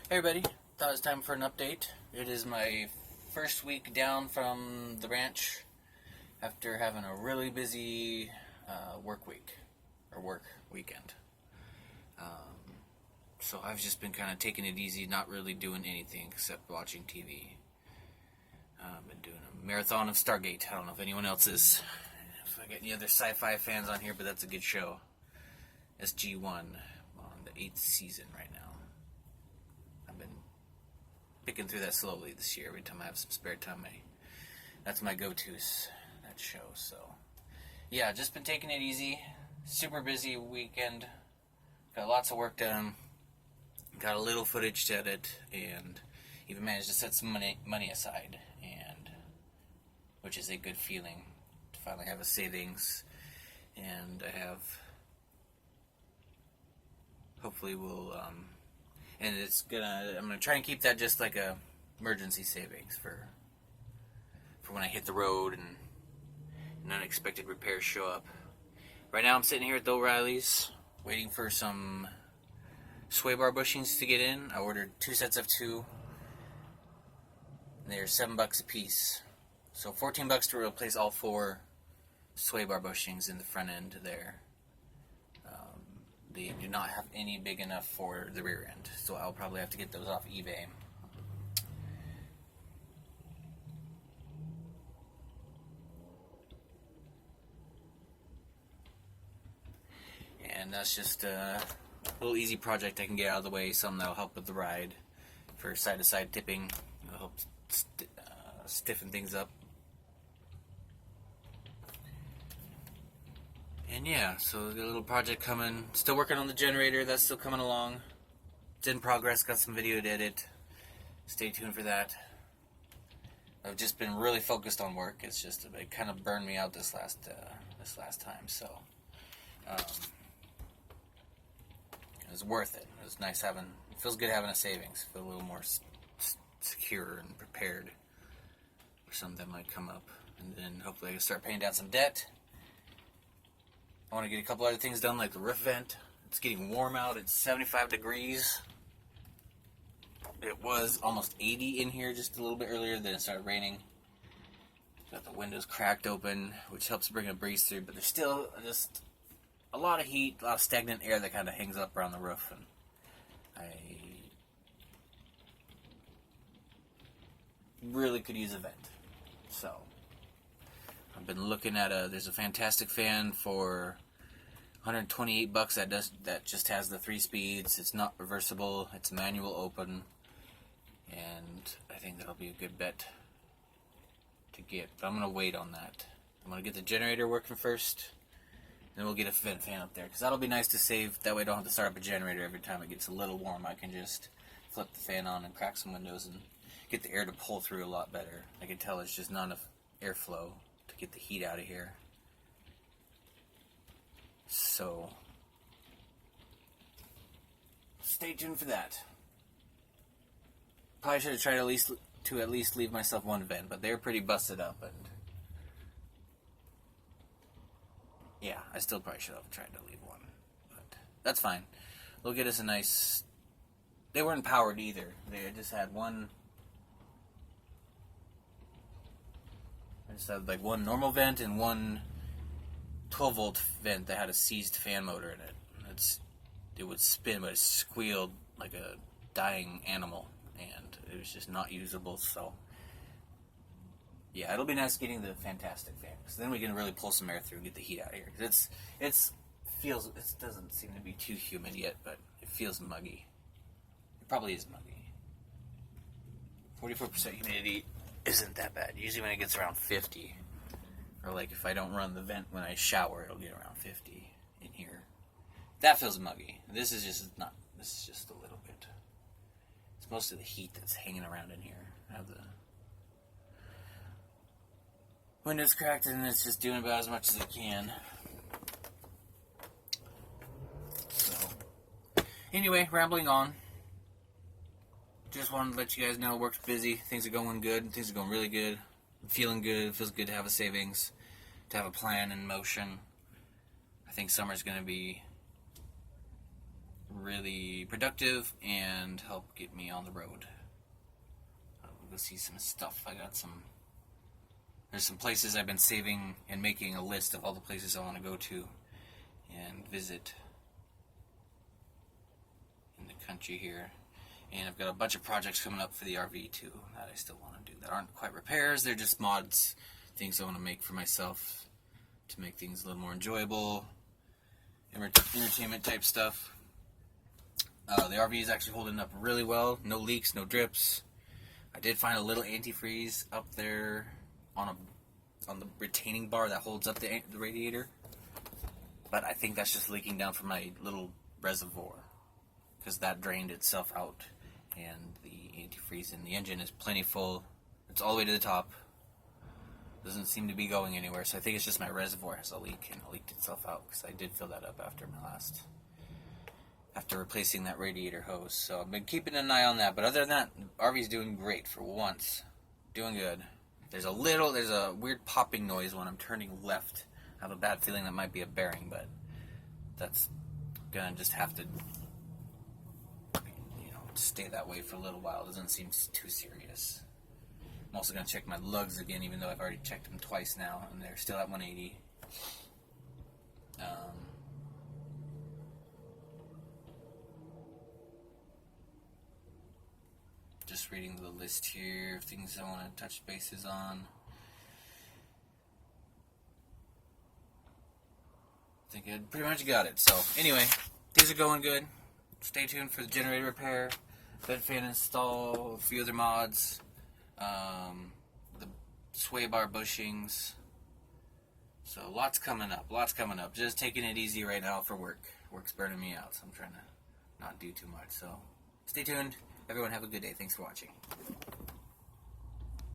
Hey everybody, thought it was time for an update. It is my first week down from the ranch after having a really busy work week, or work weekend. So I've just been kind of taking it easy, not really doing anything except watching TV. I've been doing a marathon of Stargate. I don't know if anyone else is, if I get any other sci-fi fans on here, but that's a good show. SG-1, on the 8th season right now. I've been picking through that slowly this year. Every time I have some spare time, that's my go-tos, that show. So, yeah, just been taking it easy. Super busy weekend. Got lots of work done. Got a little footage to edit, and even managed to set some money aside, and which is a good feeling to finally have a savings. And I have, hopefully we'll, and I'm gonna try and keep that just like a emergency savings for when I hit the road and unexpected repairs show up. Right now I'm sitting here at the O'Reilly's waiting for some sway bar bushings to get in. I ordered 2 sets of 2. And they're $7 a piece. So $14 to replace all 4 sway bar bushings in the front end there. They do not have any big enough for the rear end, so I'll probably have to get those off eBay. And that's just a little easy project I can get out of the way, something that'll help with the ride for side-to-side tipping. It'll help stiffen things up. And yeah, so we got a little project coming. Still working on the generator, that's still coming along. It's in progress, got some video to edit. Stay tuned for that. I've just been really focused on work. It's just, it kind of burned me out this last time, so it was worth it. It was nice having, it feels good having a savings. Feel a little more secure and prepared for something that might come up. And then hopefully I can start paying down some debt. I want to get a couple other things done, like the roof vent. It's getting warm out. It's 75 degrees. It was almost 80 in here just a little bit earlier. Then it started raining. Got the windows cracked open, which helps bring a breeze through. But there's still just a lot of heat, a lot of stagnant air that kind of hangs up around the roof. And I really could use a vent. So I've been looking at there's a Fantastic fan for $128 that just has the 3 speeds. It's not reversible. It's manual open, and I think that'll be a good bet to get. But I'm gonna wait on that. I'm gonna get the generator working first, then we'll get a vent fan up there, because that'll be nice to save. That way I don't have to start up a generator every time it gets a little warm. I can just flip the fan on and crack some windows and get the air to pull through a lot better. I can tell it's just not enough airflow to get the heat out of here. So stay tuned for that. Probably should have tried to at least leave myself one vent, but they're pretty busted up, and yeah, I still probably should have tried to leave one, but that's fine. They'll get us a nice. They weren't powered either. They just had one. I just had like one normal vent and one 12-volt vent that had a seized fan motor in it. It would spin, but it squealed like a dying animal, and it was just not usable. So yeah, it'll be nice getting the Fantastic fan, because then we can really pull some air through and get the heat out of here. It doesn't seem to be too humid yet, but it feels muggy. It probably is muggy. 44% humidity isn't that bad. Usually when it gets around 50, or like if I don't run the vent when I shower, it'll get around 50 in here. That feels muggy. This is just a little bit. It's most of the heat that's hanging around in here. I have the windows cracked, and it's just doing about as much as it can. So, anyway, rambling on. Just wanted to let you guys know work's busy. Things are going good. Things are going really good. I'm feeling good. It feels good to have a savings, to have a plan in motion. I think summer's going to be really productive and help get me on the road. We'll go see some stuff. There's some places I've been saving and making a list of all the places I want to go to and visit in the country here. And I've got a bunch of projects coming up for the RV too that I still want to do that aren't quite repairs. They're just mods, things I want to make for myself to make things a little more enjoyable, entertainment type stuff. The RV is actually holding up really well. No leaks, no drips. I did find a little antifreeze up there on the retaining bar that holds up the radiator, but I think that's just leaking down from my little reservoir because that drained itself out, and the antifreeze in the engine is plenty full. It's all the way to the top. Doesn't seem to be going anywhere, so I think it's just my reservoir has a leak and it leaked itself out because I did fill that up after replacing that radiator hose. So I've been keeping an eye on that, but other than that, RV's doing great for once. Doing good. There's a weird popping noise when I'm turning left. I have a bad feeling that might be a bearing, but that's gonna just have to, stay that way for a little while. It doesn't seem too serious. I'm also gonna check my lugs again, even though I've already checked them twice now, and they're still at 180. Just reading the list here of things I want to touch bases on. I think I pretty much got it. So, anyway, things are going good. Stay tuned for the generator repair, vent fan install, a few other mods, the sway bar bushings. So, lots coming up. Just taking it easy right now for work. Work's burning me out, so I'm trying to not do too much. So, stay tuned. Everyone have a good day. Thanks for watching.